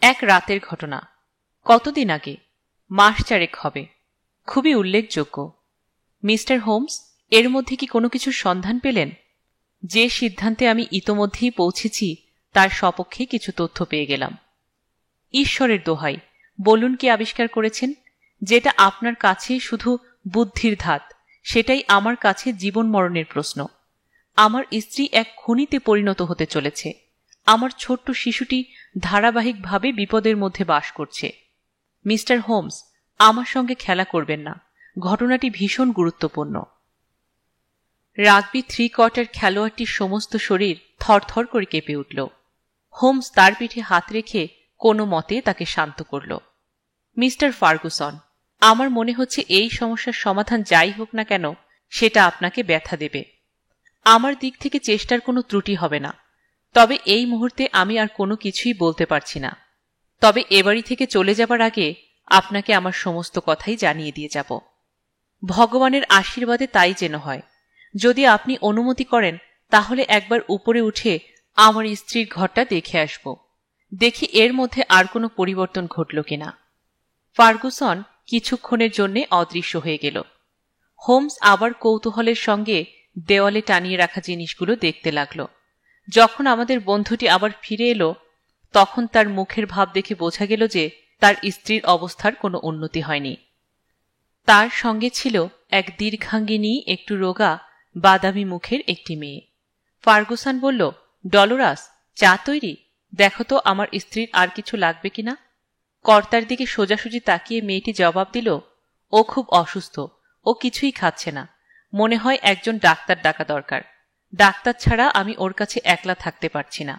এক রাতের ঘটনা। কতদিন আগে? মাস 4 হবে। খুবই উল্লেখযোগ্য। মিস্টার হোমস, এর মধ্যে কি কোনো কিছুর সন্ধান পেলেন? যে সিদ্ধান্তে আমি ইতোমধ্যেই পৌঁছেছি তার সপক্ষে কিছু তথ্য পেয়ে গেলাম। ঈশ্বরের দোহাই, বলুন কি আবিষ্কার করেছেন? যেটা আপনার কাছে শুধু বুদ্ধির ধাত, সেটাই আমার কাছে জীবন মরণের প্রশ্ন। আমার স্ত্রী এক খুনিতে পরিণত হতে চলেছে। আমার ছোট্ট শিশুটি ধারাবাহিকভাবে বিপদের মধ্যে বাস করছে। মিস্টার হোমস, আমার সঙ্গে খেলা করবেন না। ঘটনাটি ভীষণ গুরুত্বপূর্ণ। রাগবি 3/4 খেলোয়াড়টির সমস্ত শরীর থরথর করে কেঁপে উঠল। হোমস তার পিঠে হাত রেখে কোনো মতে তাকে শান্ত করল। মিস্টার ফার্গুসন, আমার মনে হচ্ছে এই সমস্যার সমাধান যাই হোক না কেন সেটা আপনাকে ব্যথা দেবে। আমার দিক থেকে চেষ্টার কোনো ত্রুটি হবে না। তবে এই মুহূর্তে আমি আর কোনো কিছুই বলতে পারছি না। তবে এ বাড়ি থেকে চলে যাবার আগে আপনাকে আমার সমস্ত কথাই জানিয়ে দিয়ে যাব। ভগবানের আশীর্বাদে তাই যেন হয়। যদি আপনি অনুমতি করেন তাহলে একবার উপরে উঠে আমার স্ত্রীর ঘরটা দেখে আসব। দেখি এর মধ্যে আর কোনো পরিবর্তন ঘটল কিনা। ফার্গুসন কিছুক্ষণের জন্য অদৃশ্য হয়ে গেল। হোমস আবার কৌতূহলের সঙ্গে দেওয়ালে টানিয়ে রাখা জিনিসগুলো দেখতে লাগল। যখন আমাদের বন্ধুটি আবার ফিরে এলো তখন তার মুখের ভাব দেখে বোঝা গেল যে তার স্ত্রীর অবস্থার কোনো উন্নতি হয়নি। তার সঙ্গে ছিল এক দীর্ঘাঙ্গিনী, একটু রোগা, বাদামি মুখের একটি মেয়ে। ফার্গুসন বলল, ডলোরাস, চা তৈরি? দেখো তো আমার স্ত্রীর আর কিছু লাগবে কিনা। কর্তার দিকে সোজাসুজি তাকিয়ে মেয়েটি জবাব দিল, ও ও খুব অসুস্থ, ও কিছুই খাচ্ছে না। মনে হয় একজন ডাক্তার ডাকা দরকার। ডাক্তার ছাড়া আমি ওর কাছে একলা থাকতে পারছি না।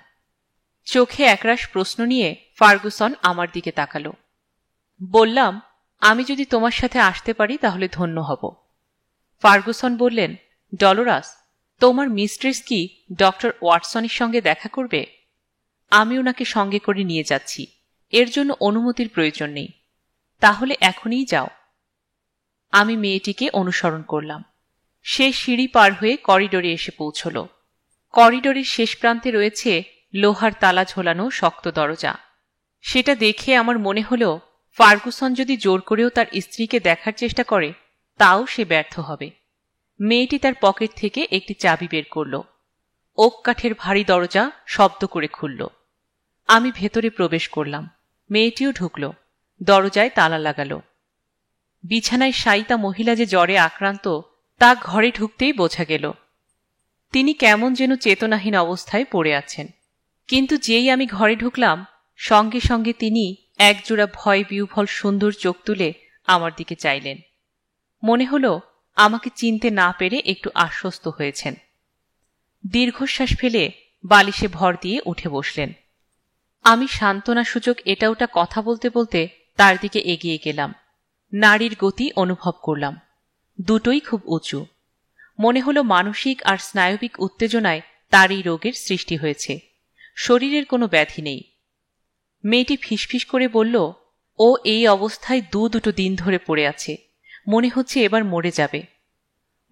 চোখে একরাশ প্রশ্ন নিয়ে ফার্গুসন আমার দিকে তাকালো। বললাম, আমি যদি তোমার সাথে আসতে পারি তাহলে ধন্য হব। ফার্গুসন বললেন, ডলোরাস, তোমার মিস্ট্রেস কি ডক্টর ওয়াটসনের সঙ্গে দেখা করবে? আমি ওনাকে সঙ্গে করে নিয়ে যাচ্ছি, এর জন্য অনুমতির প্রয়োজন নেই। তাহলে এখনই যাও। আমি মেয়েটিকে অনুসরণ করলাম। সে সিঁড়ি পার হয়ে করিডোরে এসে পৌঁছল। করিডোরের শেষ প্রান্তে রয়েছে লোহার তালা ঝোলানো শক্ত দরজা। সেটা দেখে আমার মনে হল, ফার্গুসন যদি জোর করেও তার স্ত্রীকে দেখার চেষ্টা করে তাও সে ব্যর্থ হবে। মেয়েটি তার পকেট থেকে একটি চাবি বের করল। ওক কাঠের ভারী দরজা শব্দ করে খুলল। আমি ভেতরে প্রবেশ করলাম। মেয়েটিও ঢুকল। দরজায় তালা লাগালো। বিছানায় শায়িতা মহিলা যে জ্বরে আক্রান্ত তা ঘরে ঢুকতেই বোঝা গেল। তিনি কেমন যেন চেতনাহীন অবস্থায় পড়ে আছেন। কিন্তু যেই আমি ঘরে ঢুকলাম সঙ্গে সঙ্গে তিনি একজোড়া ভয় বিহ্বল সুন্দর চোখ তুলে আমার দিকে চাইলেন। মনে হল আমাকে চিনতে না পেরে একটু আশ্বস্ত হয়েছেন। দীর্ঘশ্বাস ফেলে বালিশে ভর দিয়ে উঠে বসলেন। আমি সান্ত্বনাসূচক এটা ওটা কথা বলতে বলতে তার দিকে এগিয়ে গেলাম। নাড়ির গতি অনুভব করলাম। দুটোই খুব উঁচু। মনে হল মানসিক আর স্নায়বিক উত্তেজনায় তার এই রোগের সৃষ্টি হয়েছে। শরীরের কোনো ব্যাধি নেই। মেয়েটি ফিসফিস করে বলল, ও এই অবস্থায় দুটো দিন ধরে পড়ে আছে, মনে হচ্ছে এবার মরে যাবে।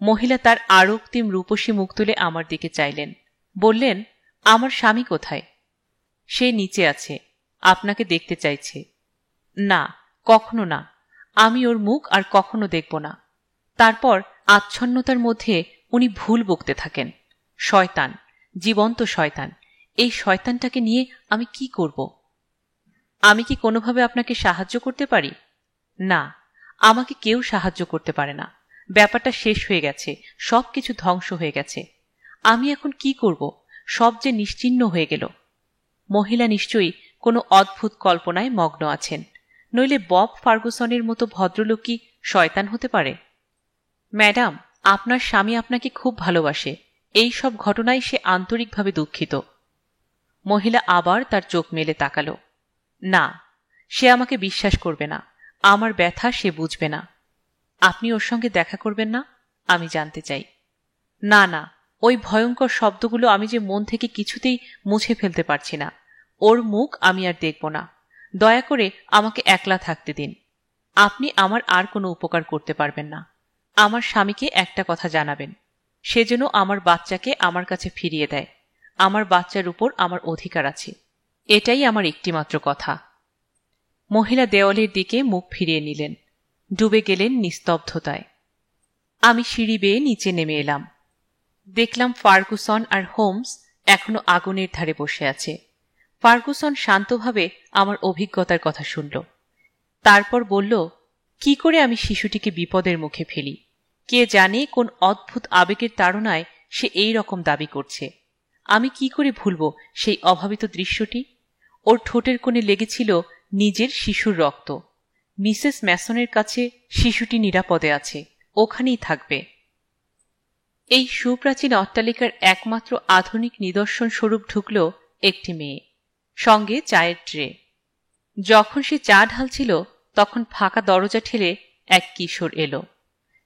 মহিলা তার আরক্তিম রূপসী মুখ তুলে আমার দিকে চাইলেন। বললেন, আমার স্বামী কোথায়? সে নিচে আছে, আপনাকে দেখতে চাইছে। না, কখনো না, আমি ওর মুখ আর কখনো দেখব না। তারপর আচ্ছন্নতার মধ্যে উনি ভুল বকতে থাকেন। শয়তান, জীবন্ত শয়তান। এই শয়তানটাকে নিয়ে আমি কি করব? আমি কি কোনোভাবে আপনাকে সাহায্য করতে পারি? না, আমাকে কেউ সাহায্য করতে পারে না। ব্যাপারটা শেষ হয়ে গেছে, সবকিছু ধ্বংস হয়ে গেছে। আমি এখন কি করব? সব যে নিশ্চিহ্ন হয়ে গেল। মহিলা নিশ্চয়ই কোনো অদ্ভুত কল্পনায় মগ্ন আছেন, নইলে বব ফার্গুসনের মতো ভদ্রলোক কি শয়তান হতে পারে? ম্যাডাম, আপনার স্বামী আপনাকে খুব ভালোবাসে। এই সব ঘটনায় সে আন্তরিকভাবে দুঃখিত। মহিলা আবার তার চোখ মেলে তাকালো। না, সে আমাকে বিশ্বাস করবে না। আমার ব্যথা সে বুঝবে না। আপনি ওর সঙ্গে দেখা করবেন না? আমি জানতে চাই। না না, ওই ভয়ঙ্কর শব্দগুলো আমি যে মন থেকে কিছুতেই মুছে ফেলতে পারছি না। ওর মুখ আমি আর দেখব না। দয়া করে আমাকে একলা থাকতে দিন। আপনি আমার আর কোনো উপকার করতে পারবেন না। আমার স্বামীকে একটা কথা জানাবেন, সে যেন আমার বাচ্চাকে আমার কাছে ফিরিয়ে দেয়। আমার বাচ্চার উপর আমার অধিকার আছে। এটাই আমার একটিমাত্র কথা। মহিলা দেওয়ালের দিকে মুখ ফিরিয়ে নিলেন, ডুবে গেলেন নিস্তব্ধতায়। আমি সিঁড়ি বেয়ে নিচে নেমে এলাম। দেখলাম ফার্গুসন আর হোমস এখনো আগুনের ধারে বসে আছে। ফার্গুসন শান্তভাবে আমার অভিজ্ঞতার কথা শুনল। তারপর বলল, কি করে আমি শিশুটিকে বিপদের মুখে ফেলি? কে জানে কোন অদ্ভুত আবেগের তাড়নায় সে এই রকম দাবি করছে। আমি কি করে ভুলব সেই অভাবিত দৃশ্যটি? ওর ঠোঁটের কোণে লেগেছিল নিজের শিশুর রক্ত। মিসেস ম্যাসনের কাছে শিশুটি নিরাপদে আছে, ওখানেই থাকবে। এই সুপ্রাচীন অট্টালিকার একমাত্র আধুনিক নিদর্শন স্বরূপ ঢুকল একটি মেয়ে, সঙ্গে চায়ের ট্রে। যখন সে চা ঢালছিল তখন ফাঁকা দরজা ঠেলে এক কিশোর এলো।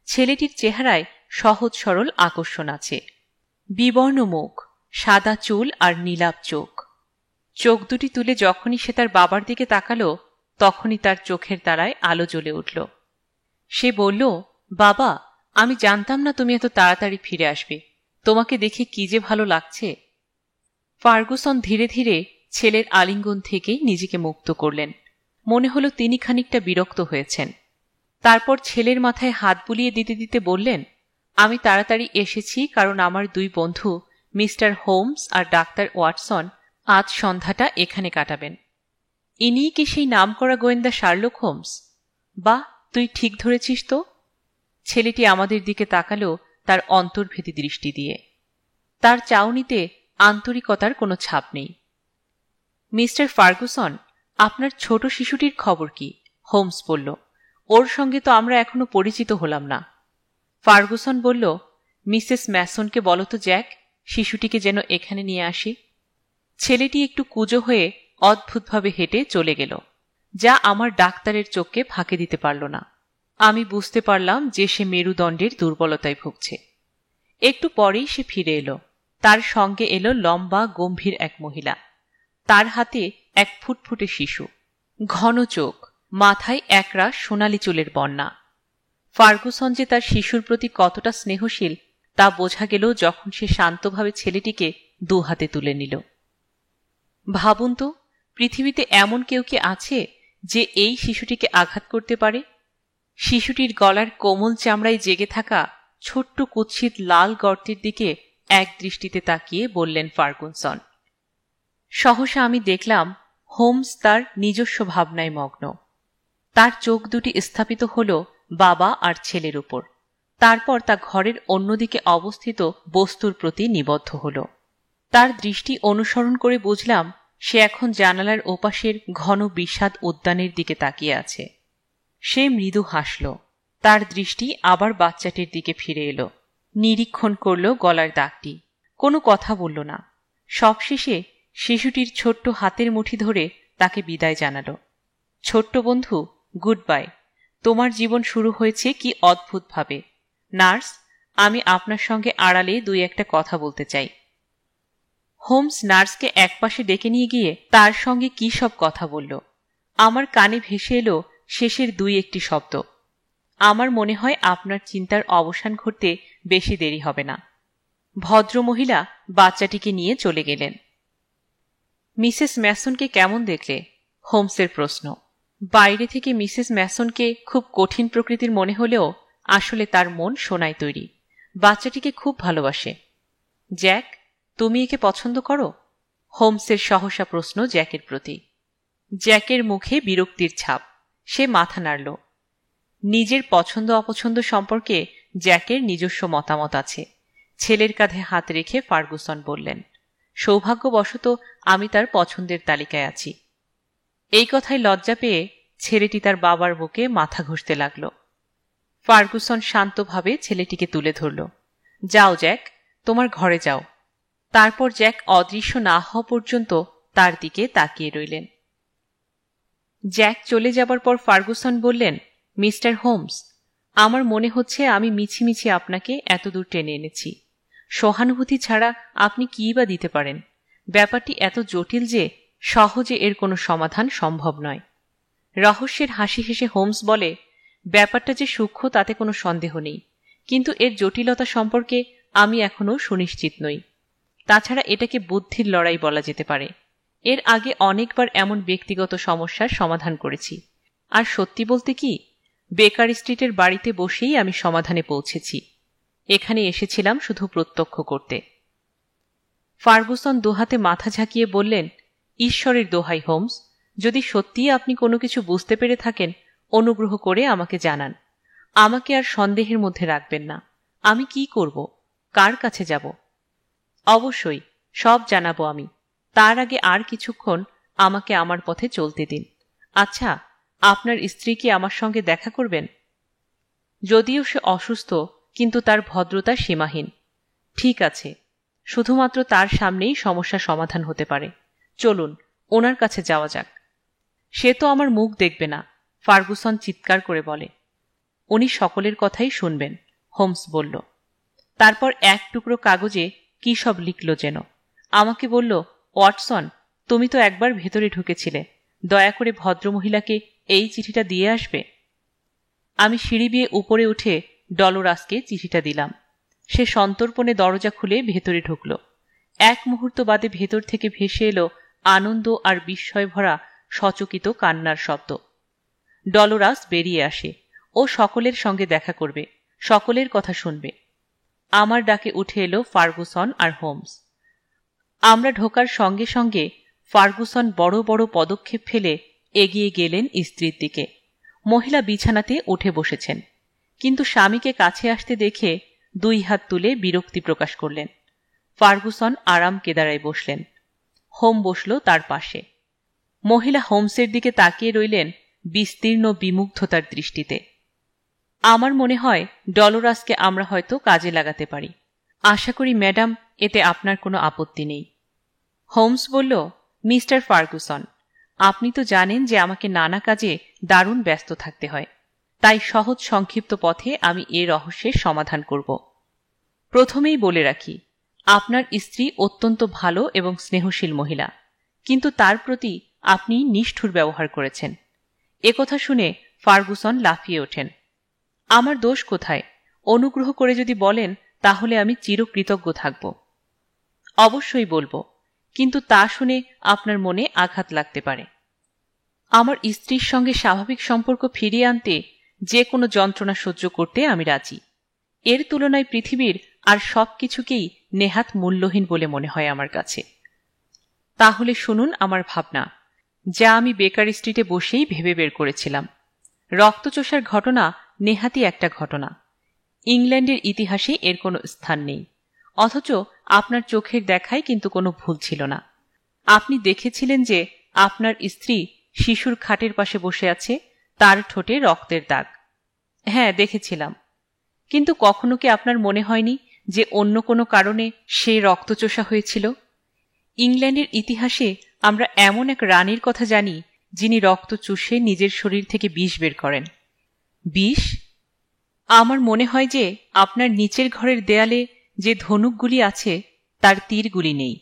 ছেলেটির চেহারায় সহজ সরল আকর্ষণ আছে। বিবর্ণ মুখ, সাদা চুল আর নীলাভ চোখ। চোখ দুটি তুলে যখনই সে তার বাবার দিকে তাকালো তখনই তার চোখের তারায় আলো জ্বলে উঠল। সে বলল, বাবা, আমি জানতাম না তুমি এত তাড়াতাড়ি ফিরে আসবে। তোমাকে দেখে কি যে ভালো লাগছে। ফার্গুসন ধীরে ধীরে ছেলের আলিঙ্গন থেকে নিজেকে মুক্ত করলেন। মনে হলো তিনি খানিকটা বিরক্ত হয়েছেন। তারপর ছেলের মাথায় হাত বুলিয়ে দিতে দিতে বললেন, আমি তাড়াতাড়ি এসেছি কারণ আমার দুই বন্ধু মিস্টার হোমস আর ডাক্তার ওয়াটসন আজ সন্ধ্যাটা এখানে কাটাবেন। ইনিই কি সেই নামকরা গোয়েন্দা শার্লক হোমস? বাহ, তুই ঠিক ধরেছিস তো। ছেলেটি আমাদের দিকে তাকালো তার অন্তর্ভেদী দৃষ্টি দিয়ে। তার চাউনিতে আন্তরিকতার কোনো ছাপ নেই। মিস্টার ফার্গুসন, আপনার ছোট শিশুটির খবর কি? হোমস বলল। ওর সঙ্গে তো আমরা এখনো পরিচিত হলাম না। ফার্গুসন বলল, মিসেস ম্যাসনকে বলো তো জ্যাক, শিশুটিকে যেন এখানে নিয়ে আসি। ছেলেটি একটু কুঁজো হয়ে অদ্ভুতভাবে হেঁটে চলে গেল, যা আমার ডাক্তারের চোখকে ফাঁকে দিতে পারল না। আমি বুঝতে পারলাম যে সে মেরুদণ্ডের দুর্বলতায় ভুগছে। একটু পরেই সে ফিরে এলো। তার সঙ্গে এলো লম্বা গম্ভীর এক মহিলা। তার হাতে এক ফুটফুটে শিশু, ঘন চোখ, মাথায় একরাশ সোনালি চুলের বন্যা। ফার্গুসন যে তার শিশুর প্রতি কতটা স্নেহশীল তা বোঝা গেল যখন সে শান্তভাবে ছেলেটিকে দু হাতে তুলে নিল। ভাবুন তো, পৃথিবীতে এমন কেউ কি আছে যে এই শিশুটিকে আঘাত করতে পারে? শিশুটির গলার কোমল চামড়ায় জেগে থাকা ছোট্ট কুৎসিত লাল গর্তের দিকে এক দৃষ্টিতে তাকিয়ে বললেন ফার্গুসন। সহসা আমি দেখলাম হোমস তার নিজস্ব ভাবনায় মগ্ন। তার চোখ দুটি স্থাপিত হল বাবা আর ছেলের উপর। তারপর তা ঘরের অন্যদিকে অবস্থিত বস্তুর প্রতি নিবদ্ধ হল। তার দৃষ্টি অনুসরণ করে বুঝলাম সে এখন জানালার ওপাশের ঘন বিষাদ উদ্যানের দিকে তাকিয়ে আছে। সে মৃদু হাসল। তার দৃষ্টি আবার বাচ্চাটির দিকে ফিরে এলো। নিরীক্ষণ করল গলার দাগটি। কোনো কথা বলল না। সবশেষে শিশুটির ছোট্ট হাতের মুঠি ধরে তাকে বিদায় জানালো। ছোট্ট বন্ধু, গুড বাই। তোমার জীবন শুরু হয়েছে কি অদ্ভুতভাবে। নার্স, আমি আপনার সঙ্গে আড়ালে দুই একটা কথা বলতে চাই। হোমস নার্সকে একপাশে ডেকে নিয়ে গিয়ে তার সঙ্গে কি সব কথা বলল। আমার কানে ভেসে এলো শেষের দুই একটি শব্দ। আমার মনে হয় আপনার চিন্তার অবসান ঘটতে বেশি দেরি হবে না। ভদ্রমহিলা বাচ্চাটিকে নিয়ে চলে গেলেন। মিসেস ম্যাসনকে কেমন দেখলে? হোমসের প্রশ্ন। বাইরে থেকে মিসেস ম্যাসনকে খুব কঠিন প্রকৃতির মনে হলেও আসলে তার মন সোনায় তৈরি। বাচ্চাটিকে খুব ভালোবাসে। জ্যাক, তুমি একে পছন্দ করো? হোমসের সহসা প্রশ্ন জ্যাকের প্রতি। জ্যাকের মুখে বিরক্তির ছাপ। সে মাথা নাড়ল। নিজের পছন্দ অপছন্দ সম্পর্কে জ্যাকের নিজস্ব মতামত আছে। ছেলের কাঁধে হাত রেখে ফার্গুসন বললেন, সৌভাগ্যবশত আমি তার পছন্দের তালিকায় আছি। এই কথায় লজ্জা পেয়ে ছেলেটি তার বাবার বুকে মাথা ঘষতে লাগল। ফার্গুসন শান্তভাবে ছেলেটিকে তুলে ধরল। যাও জ্যাক, তোমার ঘরে যাও। তারপর জ্যাক অদৃশ্য না হওয়া পর্যন্ত তার দিকে তাকিয়ে রইলেন। জ্যাক চলে যাবার পর ফার্গুসন বললেন, মিস্টার হোমস, আমার মনে হচ্ছে আমি মিছিমিছি আপনাকে এতদূর টেনে এনেছি। সহানুভূতি ছাড়া আপনি কী বা দিতে পারেন? ব্যাপারটি এত জটিল যে সহজে এর কোনো সমাধান সম্ভব নয়। রহস্যের হাসি হেসে হোমস বলে, ব্যাপারটা যে সূক্ষ্ম তাতে কোনো সন্দেহ নেই, কিন্তু এর জটিলতা সম্পর্কে আমি এখনও সুনিশ্চিত নই। তাছাড়া এটাকে বুদ্ধির লড়াই বলা যেতে পারে। এর আগে অনেকবার এমন ব্যক্তিগত সমস্যার সমাধান করেছি। আর সত্যি বলতে কি, বেকার স্ট্রিটের বাড়িতে বসেই আমি সমাধানে পৌঁছেছি। এখানে এসেছিলাম শুধু প্রত্যক্ষ করতে। ফার্গুসন দুহাতে মাথা ঝাঁকিয়ে বললেন, ঈশ্বরের দোহাই হোমস, যদি সত্যিই আপনি কোনো কিছু বুঝতে পেরে থাকেন, অনুগ্রহ করে আমাকে জানান। আমাকে আর সন্দেহের মধ্যে রাখবেন না। আমি কি করব? কার কাছে যাব? অবশ্যই সব জানাবো আমি। তার আগে আর কিছুক্ষণ আমাকে আমার পথে চলতে দিন। আচ্ছা, আপনার স্ত্রী কি আমার সঙ্গে দেখা করবেন? যদিও সে অসুস্থ, কিন্তু তার ভদ্রতা সীমাহীন। ঠিক আছে, শুধুমাত্র তার সামনেই সমস্যা সমাধান হতে পারে। চলুন ওনার কাছে যাওয়া যাক। সে তো আমার মুখ দেখবে না, ফার্গুসন চিৎকার করে বলে। উনি সকলের কথাই শুনবেন, হোমস বলল। তারপর এক টুকরো কাগজে কি সব লিখল যেন। আমাকে বলল, ওয়াটসন, তুমি তো একবার ভেতরে ঢুকেছিলে। দয়া করে ভদ্রমহিলাকে এই চিঠিটা দিয়ে আসবে। আমি সিঁড়ি বেয়ে উপরে উঠে ডলোরাসকে চিঠিটা দিলাম। সে সন্তর্পণে দরজা খুলে ভেতরে ঢুকল। এক মুহূর্ত বাদে ভেতর থেকে ভেসে এলো আনন্দ আর বিস্ময় ভরা সচকিত কান্নার শব্দ। ডলোরাস বেরিয়ে আসে। ও সকলের সঙ্গে দেখা করবে, সকলের কথা শুনবে। আমার ডাকে উঠে এলো ফার্গুসন আর হোমস। আমরা ঢোকার সঙ্গে সঙ্গে ফার্গুসন বড় বড় পদক্ষেপ ফেলে এগিয়ে গেলেন স্ত্রীর দিকে। মহিলা বিছানাতে উঠে বসেছেন, কিন্তু স্বামীকে কাছে আসতে দেখে দুই হাত তুলে বিরক্তি প্রকাশ করলেন। ফার্গুসন আরাম কেদারায় বসলেন। হোম বসল তার পাশে। মহিলা হোমসের দিকে তাকিয়ে রইলেন বিস্তীর্ণ বিমুগ্ধতার দৃষ্টিতে। আমার মনে হয় ডলোরাসকে আমরা হয়তো কাজে লাগাতে পারি। আশা করি ম্যাডাম এতে আপনার কোনো আপত্তি নেই। হোমস বলল, মিস্টার ফার্গুসন, আপনি তো জানেন যে আমাকে নানা কাজে দারুণ ব্যস্ত থাকতে হয়, তাই সহজ সংক্ষিপ্ত পথে আমি এ রহস্যের সমাধান করব। প্রথমেই বলে রাখি, আপনার স্ত্রী অত্যন্ত ভালো এবং স্নেহশীল মহিলা, কিন্তু তার প্রতি আপনি নিষ্ঠুর ব্যবহার করেছেন। একথা শুনে ফার্গুসন লাফিয়ে ওঠেন। আমার দোষ কোথায়? অনুগ্রহ করে যদি বলেন তাহলে আমি চিরকৃতজ্ঞ থাকব। অবশ্যই বলবো, কিন্তু তা শুনে আপনার মনে আঘাত লাগতে পারে। আমার স্ত্রীর সঙ্গে স্বাভাবিক সম্পর্ক ফিরিয়ে আনতে যে কোনো যন্ত্রণা সহ্য করতে আমি রাজি। এর তুলনায় পৃথিবীর আর সব কিছুকেই নেহাত মূল্যহীন বলে মনে হয় আমার কাছে। তাহলে শুনুন আমার ভাবনা, যা আমি বেকার স্ট্রিটে বসেই ভেবে বের করেছিলাম। রক্তচোষার ঘটনা নেহাতই একটা ঘটনা। ইংল্যান্ডের ইতিহাসে এর কোনো স্থান নেই, অথচ আপনার চোখের দেখায় কিন্তু কোনো ভুল ছিল না। আপনি দেখেছিলেন যে আপনার স্ত্রী শিশুর খাটের পাশে বসে আছে, তার ঠোঁটে রক্তের দাগ। হ্যাঁ, দেখেছিলাম। কিন্তু কখনো কি আপনার মনে হয়নি যে অন্য কোনো কারণে সে রক্তচোষা হয়েছিল? ইংল্যান্ডের ইতিহাসে আমরা এমন এক রানীর কথা জানি যিনি রক্ত চুষে নিজের শরীর থেকে বিষ বের করেন। বিষ? আমার মনে হয় যে আপনার নিচের ঘরের দেয়ালে যে ধনুকগুলি আছে তার তীরগুলি নেই।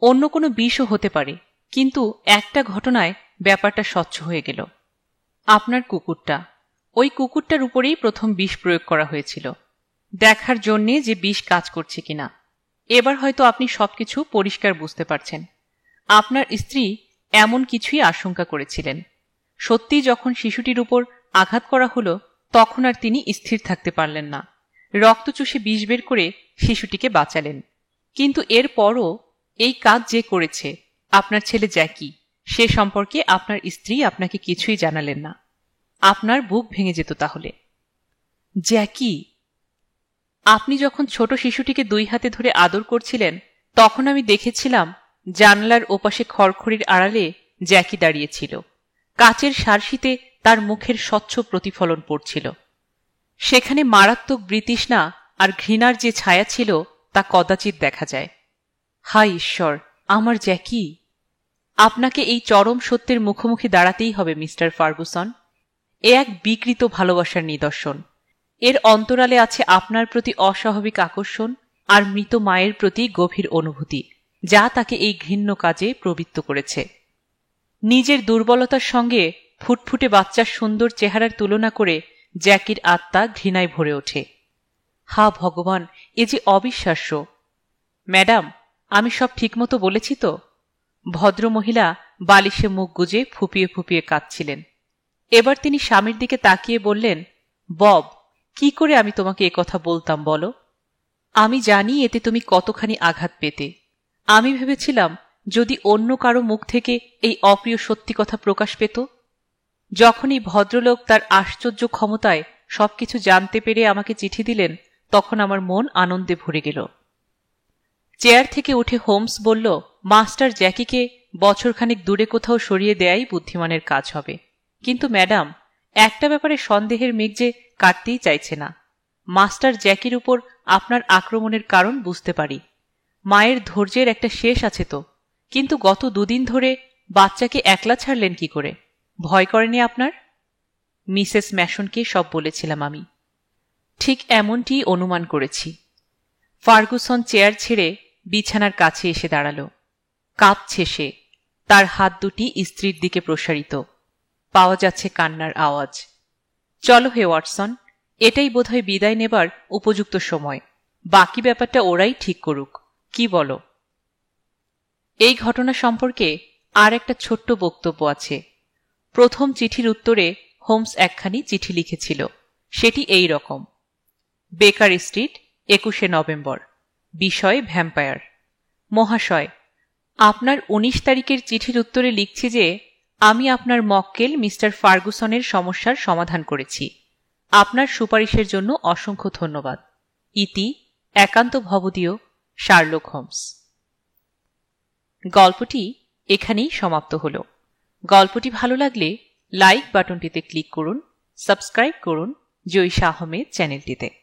অন্য কোনো বিষও হতে পারে, কিন্তু একটা ঘটনায় ব্যাপারটা স্বচ্ছ হয়ে গেল। আপনার কুকুরটা, ওই কুকুরটার উপরেই প্রথম বিষ প্রয়োগ করা হয়েছিল, দেখার জন্যে যে বিষ কাজ করছে কিনা। এবার হয়তো আপনি সবকিছু পরিষ্কার বুঝতে পারছেন। আপনার স্ত্রী এমন কিছুই আশঙ্কা করেছিলেন। সত্যি যখন শিশুটির উপর আঘাত করা হলো তখন আর তিনি স্থির থাকতে পারলেন না। রক্ত চুষে বিষ বের করে শিশুটিকে বাঁচালেন। কিন্তু এরপরও এই কাজ যে করেছে আপনার ছেলে জ্যাকি, সে সম্পর্কে আপনার স্ত্রী আপনাকে কিছুই জানালেন না। আপনার বুক ভেঙে যেত তাহলে। জ্যাকি? আপনি যখন ছোট শিশুটিকে 2 হাতে ধরে আদর করছিলেন তখন আমি দেখেছিলাম জানালার ওপাশে খড়খড়ির আড়ালে জ্যাকি দাঁড়িয়েছিল। কাচের সারসিতে তার মুখের স্বচ্ছ প্রতিফলন পড়ছিল। সেখানে মারাত্মক বৃতৃষ্ণা আর ঘৃণার যে ছায়া ছিল তা কদাচিৎ দেখা যায়। হায় ঈশ্বর, আমার জ্যাকি! আপনাকে এই চরম সত্যের মুখোমুখি দাঁড়াতেই হবে মিস্টার ফার্গুসন। এ এক বিকৃত ভালোবাসার নিদর্শন। এর অন্তরালে আছে আপনার প্রতি অস্বাভাবিক আকর্ষণ আর মৃত মায়ের প্রতি গভীর অনুভূতি, যা তাকে এই ঘৃণ্য কাজে প্রবৃত্ত করেছে। নিজের দুর্বলতার সঙ্গে ফুটফুটে বাচ্চার সুন্দর চেহারার তুলনা করে জ্যাকির আত্মা ঘৃণায় ভরে ওঠে। হা ভগবান, এ যে অবিশ্বাস্য! ম্যাডাম, আমি সব ঠিকমতো বলেছি তো? ভদ্রমহিলা বালিশে মুখ গুজে ফুপিয়ে ফুপিয়ে কাঁদছিলেন। এবার তিনি স্বামীর দিকে তাকিয়ে বললেন, বব, কি করে আমি তোমাকে একথা বলতাম বলো? আমি জানি এতে তুমি কতখানি আঘাত পেতে। আমি ভেবেছিলাম যদি অন্য কারো মুখ থেকে এই অপ্রিয় সত্যি কথা প্রকাশ পেত। যখন এই ভদ্রলোক তার আশ্চর্য ক্ষমতায় সবকিছু জানতে পেরে আমাকে চিঠি দিলেন তখন আমার মন আনন্দে ভরে গেল। চেয়ার থেকে উঠে হোমস বলল, মাস্টার জ্যাকিকে বছরখানেক দূরে কোথাও সরিয়ে দেয়াই বুদ্ধিমানের কাজ হবে। কিন্তু ম্যাডাম, একটা ব্যাপারে সন্দেহের মেঘ যে কাটতেই চাইছে না। মাস্টার জ্যাকির উপর আপনার আক্রমণের কারণ বুঝতে পারি। মায়ের ধৈর্যের একটা শেষ আছে তো, কিন্তু গত 2 দিন ধরে বাচ্চাকে একলা ছাড়লেন কি করে? ভয় করেনি আপনার? মিসেস ম্যাসনকে সব বলেছিলাম আমি। ঠিক এমনটি অনুমান করেছি। ফার্গুসন চেয়ার ছেড়ে বিছানার কাছে এসে দাঁড়াল। কাঁপছে সে, তার হাত দুটি স্ত্রীর দিকে প্রসারিত। পাওয়া যাচ্ছে কান্নার আওয়াজ। চলো হে ওয়াটসন, এটাই বোধহয় বিদায় নেবার উপযুক্ত সময়। বাকি ব্যাপারটা ওরাই ঠিক করুক, কি বলো? এই ঘটনা সম্পর্কে আর একটা ছোট্ট বক্তব্য আছে। প্রথম চিঠির উত্তরে হোমস একখানি চিঠি লিখেছিল। সেটি এই রকম: বেকার স্ট্রিট, 21শে নভেম্বর। বিষয় ভ্যাম্পায়ার। মহাশয়, আপনার 19 তারিখের চিঠির উত্তরে লিখছি যে আমি আপনার মক্কেল মিস্টার ফার্গুসনের সমস্যার সমাধান করেছি। আপনার সুপারিশের জন্য অসংখ্য ধন্যবাদ। ইতি একান্ত ভবদীয় শার্লক হোমস। গল্পটি এখানেই সমাপ্ত হল। গল্পটি ভালো লাগলে লাইক বাটনটিতে ক্লিক করুন, সাবস্ক্রাইব করুন জয়িশা আহমেদ চ্যানেলটিতে।